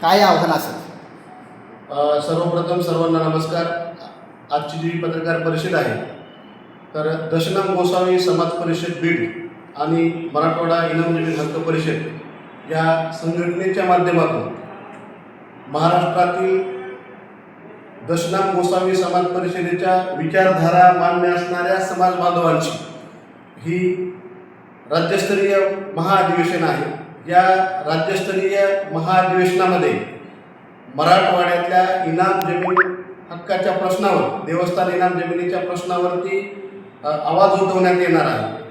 काय आव्हान असेल? सर्वप्रथम सर्वांना नमस्कार. आजची जी पत्रकार परिषद आहे तर दशनाम गोसावी समाज परिषद बीड आणि मराठवाडा इनाम जमीन हक्क परिषद या संघटनेच्या माध्यमातून महाराष्ट्रातील दशनाम गोसावी समाज परिषदेच्या विचारधारा मान्य असणाऱ्या समाज बांधवांची ही राज्यस्तरीय महाअधिवेशन आहे. या राज्यस्तरीय महाअधिवेशनामध्ये मराठवाड्यातल्या इनाम जमीन हक्काच्या प्रश्नावर, देवस्थान इनाम जमिनीच्या प्रश्नावरती आवाज उठवण्यात येणार आहे.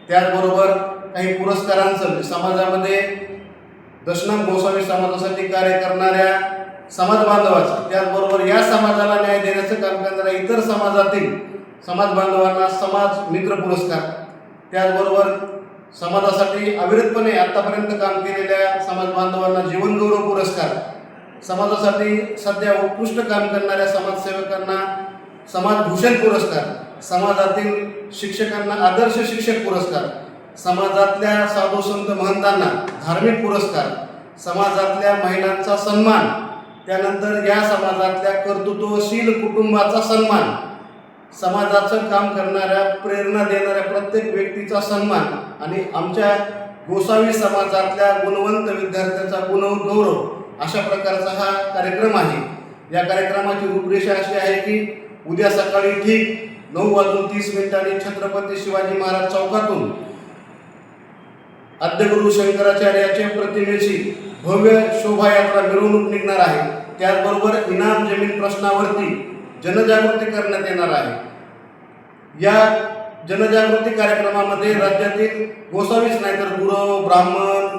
त्याचबरोबर काही पुरस्कारांचं समाजामध्ये दशनाम गोसावी समाजासाठी कार्य करणाऱ्या समाज बांधवाचं, त्याचबरोबर या समाजाला न्याय देण्याचं काम करणाऱ्या इतर समाजातील समाज बांधवांना समाज मित्र पुरस्कार, त्याचबरोबर समाजासाठी अविरतपणे आत्तापर्यंत काम केलेल्या समाज बांधवांना जीवनगौरव पुरस्कार, समाजासाठी सध्या उत्कृष्ट काम करणाऱ्या समाजसेवकांना समाजभूषण पुरस्कार, समाजातील शिक्षकांना आदर्श शिक्षक पुरस्कार, समाजातल्या साधू संत महंतांना धार्मिक पुरस्कार, समाजातल्या महिलांचा सन्मान, त्यानंतर या समाजातल्या कर्तृत्वशील कुटुंबाचा सन्मान, समाजाचं काम करणाऱ्या प्रेरणा देणाऱ्या प्रत्येक व्यक्तीचा सन्मान आणि आमच्या गोसावी समाजातल्या गुणवंत विद्यार्थ्यांचा गुणगौरव, अशा प्रकारचा हा कार्यक्रम आहे. या कार्यक्रमाची रूपरेषा अशी आहे की उद्या सकाळी ठीक 9:30 छत्रपती शिवाजी महाराज चौकातून आद्यगुरु शंकराचार्याच्या प्रतिमेची भव्य शोभायात्रा मिरवणूक निघणार आहे. त्याचबरोबर इनाम जमीन प्रश्नावरती जनजागृती करण्यात येणार आहे. या जनजागृती कार्यक्रमामध्ये राज्यातील गोसावीच नाही तर गुरव, ब्राह्मण,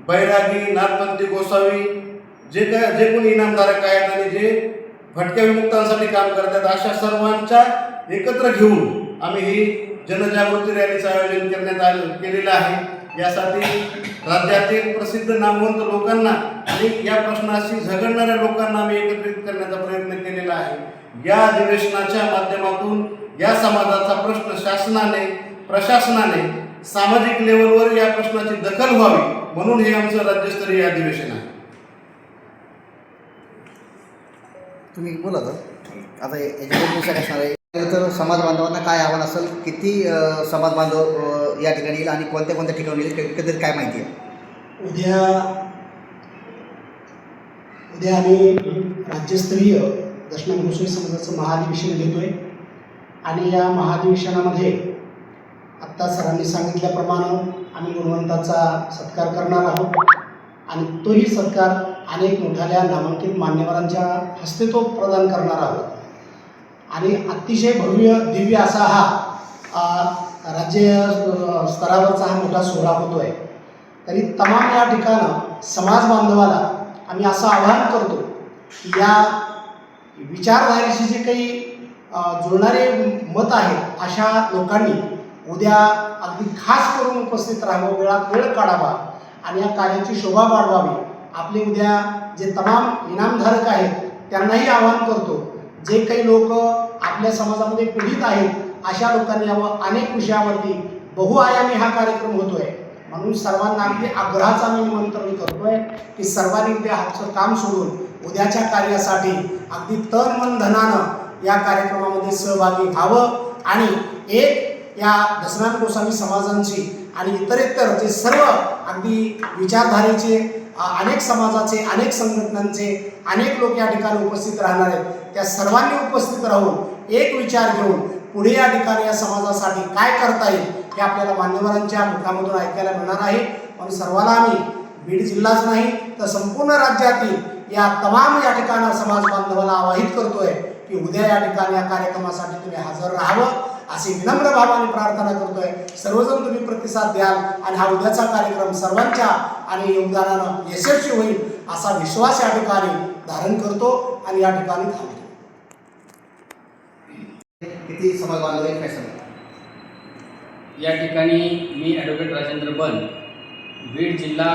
बैरागी, नाथपंथी गोसावी जे कोणी इनामधारक आहेत आणि जे भटक्या विमुक्तांसाठी काम करतात, अशा सर्वांच्या एकत्र घेऊन आम्ही ही जनजागृती रॅलीचं आयोजन केलेलं आहे. यासाठी राज्यातील प्रसिद्ध नामवंत लोकांना आणि या प्रश्नाशी झगडणाऱ्या लोकांना आम्ही एकत्रित करण्याचा प्रयत्न केलेला आहे. या अधिवेशनाच्या माध्यमातून या समाजाचा प्रश्न शासनाने, प्रशासनाने सामाजिक लेवलवर या प्रश्नाची दखल व्हावी म्हणून हे आमचं राज्यस्तरीय अधिवेशन आहे. तुम्ही बोला तर आता याच्यावर विषय असणार आहे तर समाज बांधवांना काय आव्हान असेल, किती समाज बांधव या ठिकाणी येईल आणि कोणत्या कोणत्या ठिकाणी येईल, एकंदरीत काय माहिती आहे? उद्या आम्ही राज्यस्तरीय दशनाम गोसावी समाजाचं महाअधिवेशन घेतोय आणि या महाअधिवेशनामध्ये आत्ता सरांनी सांगितल्याप्रमाणे आम्ही गुणवंताचा सत्कार करणार आहोत आणि तोही सत्कार अनेक मोठ्या नामांकित मान्यवरांच्या हस्ते तो प्रदान करणार आहोत. आणि अतिशय भव्य दिव्य असा हा राज्य स्तरावरचा हा मोठा सोहळा होतो आहे. तरी तमाम या ठिकाणं समाज बांधवाला आम्ही असं आवाहन करतो की या विचारधारेशी जे काही जुळणारे मत आहेत अशा लोकांनी उद्या अगदी खास करून उपस्थित राहावं, वेळात वेळ काढावा आणि या कार्याची शोभा वाढवावी. आपले उद्या जे तमाम इनामधारक आहेत त्यांनाही आवाहन करतो, जे काही लोक आपल्या समाजामध्ये पीडित आहेत अशा लोकांनी यावं. अनेक विषयावरती बहुआयामी हा कार्यक्रम होतो आहे म्हणून सर्वांना अगदी आग्रहाचं आम्ही निमंत्रण करतोय की सर्वांनी उद्या हातचं काम सोडून उद्याच्या कार्यासाठी अगदी तन मन धनानं या कार्यक्रमामध्ये सहभागी व्हावं आणि एक या दशनाम गोसावी समाजांची आणि इतरेतर जे सर्व अगदी विचारधारेचे अनेक समाजाचे, अनेक संघटनांचे अनेक लोक या ठिकाणी उपस्थित राहणार आहेत, त्या सर्वांनी उपस्थित राहून एक विचार घेऊन पुढे या ठिकाणी या समाजासाठी काय करता येईल हे आपल्याला मान्यवरांच्या मुखामधून ऐकायला मिळणार आहे. म्हणून सर्वांना आम्ही बीड जिल्हाच नाही तर संपूर्ण राज्यातील या तमाम या ठिकाणी समाज बांधवाला आवाहित करतोय की उद्या या ठिकाणी या कार्यक्रमासाठी तुम्ही हजर राहावं अशी विनम्र भावाने प्रार्थना करतोय. सर्वजण तुम्ही प्रतिसाद द्याल आणि हा उद्याचा कार्यक्रम सर्वांच्या आणि योगदानानं यशस्वी होईल असा विश्वास या ठिकाणी धारण करतो आणि या ठिकाणी थांबतो. किती समाज बांधव आहेत काय सांगा? या ठिकाणी मी ॲडव्होकेट राजेंद्र बन, बीड जिल्हा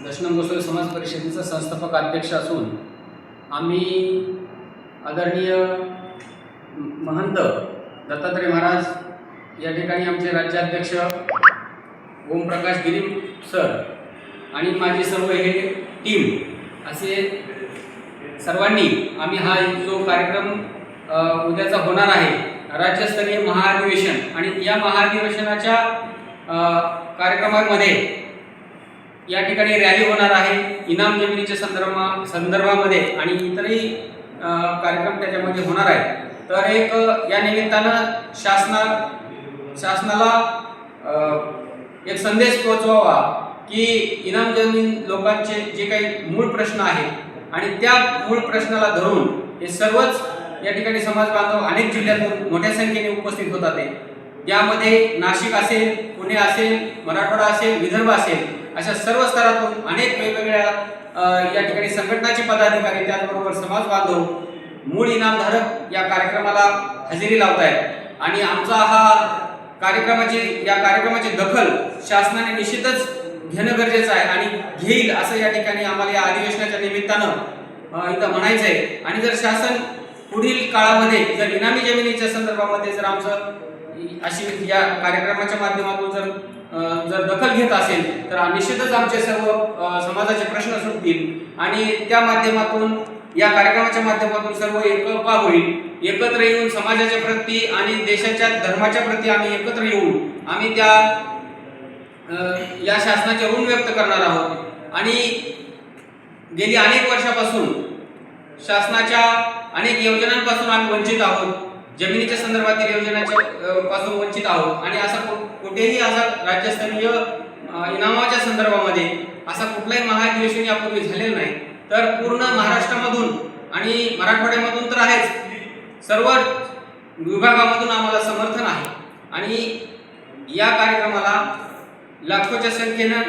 दशनाम गोसावी समाज परिषदेचा संस्थापक अध्यक्ष असून आम्ही आदरणीय महंत दत्तात्रय महाराज या ठिकाणी आमचे राज्याध्यक्ष ओमप्रकाश गिरी सर आणि माझी सर्व हे टीम असे सर्वांनी आम्ही हा जो कार्यक्रम उद्याचा होणार आहे राज्यस्तरीय महाअधिवेशन आणि या महाअधिवेशनाच्या कार्यक्रमामध्ये या ठिकाणी रॅली होणार आहे इनाम जमिनीच्या संदर्भामध्ये आणि इतरही कार्यक्रम त्याच्यामध्ये होणार आहे. तर एक या निमित्तानं शासनाला एक संदेश पोहोचवावा की इनाम जमीन लोकांचे जे काही मूळ प्रश्न आहेत आणि त्या मूळ प्रश्नाला धरून हे सर्वच या ठिकाणी समाज बांधव अनेक जिल्ह्यातून मोठ्या संख्येने उपस्थित होतात. यामध्ये नाशिक असेल, पुणे असेल, मराठवाडा असेल, विदर्भ असेल अशा सर्व स्तरातून अनेक वेगवेगळ्या या ठिकाणी संघटनाचे पदाधिकारी त्याचबरोबर समाज बांधव मूळ इनामधारक या कार्यक्रमाला हजेरी लावत आहेत आणि आमचा या कार्यक्रमाची दखल शासनाने निश्चितच घेणं गरजेचं आहे आणि घेईल असं या ठिकाणी आम्हाला या अधिवेशनाच्या निमित्तानं इथं म्हणायचं आहे. आणि जर शासन पुढील काळामध्ये जर इनामी जमिनीच्या संदर्भामध्ये जर आमचं अशी या कार्यक्रमाच्या माध्यमातून जर दखल घेत असेल तर निश्चितच आमचे सर्व समाजाचे प्रश्न सुटतील आणि त्या माध्यमातून या कार्यक्रमाच्या माध्यमातून सर्व एकपा होईल. एकत्र येऊन समाजाच्या प्रती आणि देशाच्या धर्माच्या प्रती आम्ही एकत्र येऊन आम्ही या शासनाचे ऋण व्यक्त करणार आहोत आणि गेली अनेक वर्षापासून शासनाच्या अनेक योजनांपासून आम्ही वंचित आहोत. जमिनीच्या संदर्भातील योजनाच्या पासून वंचित आहोत आणि असा कुठेही असा राज्यस्तरीय इनामाच्या संदर्भामध्ये असा कुठलाही महाअधिवेशन यापूर्वी झालेलं नाही. तर पूर्ण महाराष्ट्रामधून आणि मराठवाड्यामधून तर आहेच, सर्व विभागामधून आम्हाला समर्थन आहे आणि या कार्यक्रमाला लाखोच्या संख्येनं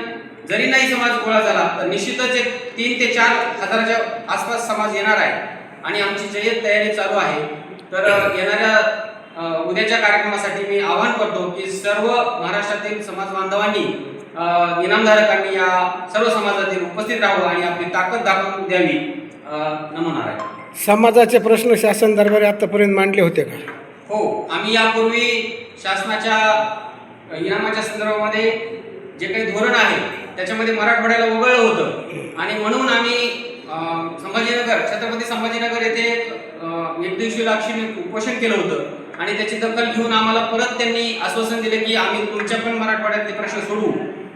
जरी नाही समाज गोळा झाला तर निश्चितच एक 3 ते 4 हजाराच्या आसपास समाज येणार आहे आणि आमची जय्यत तयारी चालू आहे. तर येणाऱ्या उद्याच्या कार्यक्रमासाठी मी आवाहन करतो की सर्व महाराष्ट्रातील समाज बांधवांनी इनामधारकांनी या सर्व समाजातील उपस्थित राहावं आणि आपली ताकद दाखवून द्यावी. नमणार आहे. समाजाचे प्रश्न शासन दरबारी आतापर्यंत मांडले होते का? हो, आम्ही यापूर्वी शासनाच्या इनामाच्या संदर्भामध्ये जे काही धोरण आहे त्याच्यामध्ये मराठवाड्याला वगळलं होतं आणि म्हणून आम्ही छत्रपती संभाजीनगर येथे एक दिवशी लाक्षणिक उपोषण केलं होतं आणि त्याची दखल घेऊन आम्हाला परत त्यांनी आश्वासन दिले की आम्ही तुमच्या पण मराठवाड्यातले प्रश्न सोडवू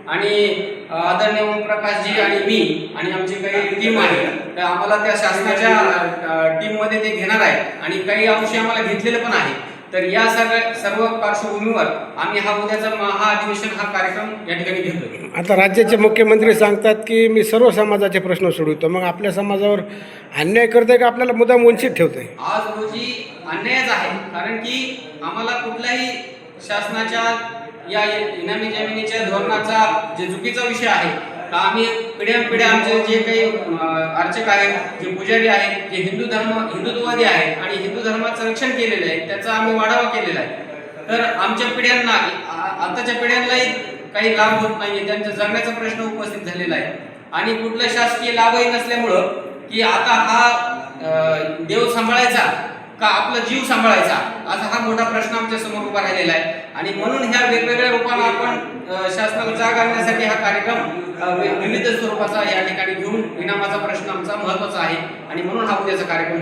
आणि आदरणीय ओमप्रकाशजी आणि मी आणि आमची काही टीम आहे तर आम्हाला त्या शासनाच्या टीममध्ये ते घेणार आहे आणि काही अंशी आम्हाला घेतलेलं पण आहे. तर या सर्व पार्श्वभूमीवर आम्ही उद्याचा महाअधिवेशन हा कार्यक्रम या ठिकाणी घेतो. आता राज्याचे मुख्यमंत्री सांगतात की मी सर्व समाजाचे प्रश्न सोडवतो, मग आपल्या समाजावर अन्याय करते का आपल्याला मुद्दाम वंचित ठेवते? आज रोजी अन्यायच आहे, कारण की आम्हाला कुठल्याही शासनाच्या या इनामी जमिनीच्या धोरणाचा जे चुकीचा विषय आहे का आम्ही पिढ्यानपिढ्या आमचे जे काही अर्चक आहेत, जे पुजारी आहेत, जे हिंदुत्ववादी आहेत आणि हिंदू धर्माचं रक्षण केलेलं आहे त्याचा आम्ही वाढावा केलेला आहे. तर आमच्या पिढ्यांना आताच्या पिढ्यांनाही काही लाभ होत नाही, त्यांचा जगण्याचा प्रश्न उपस्थित झालेला आहे आणि कुठला शासकीय लाभही नसल्यामुळं की आता देव सांभाळायचा का आपला जीव सांभाळायचा असा हा मोठा प्रश्न आमच्या समोर उभा राहिलेला आहे आणि म्हणून ह्या वेगवेगळ्या रूपानं आपण शासनाला जाग आणण्यासाठी हा कार्यक्रम विविध स्वरूपाचा या ठिकाणी घेऊन इनामाचा प्रश्न आमचा महत्त्वाचा आहे आणि म्हणून हा उद्याचा कार्यक्रम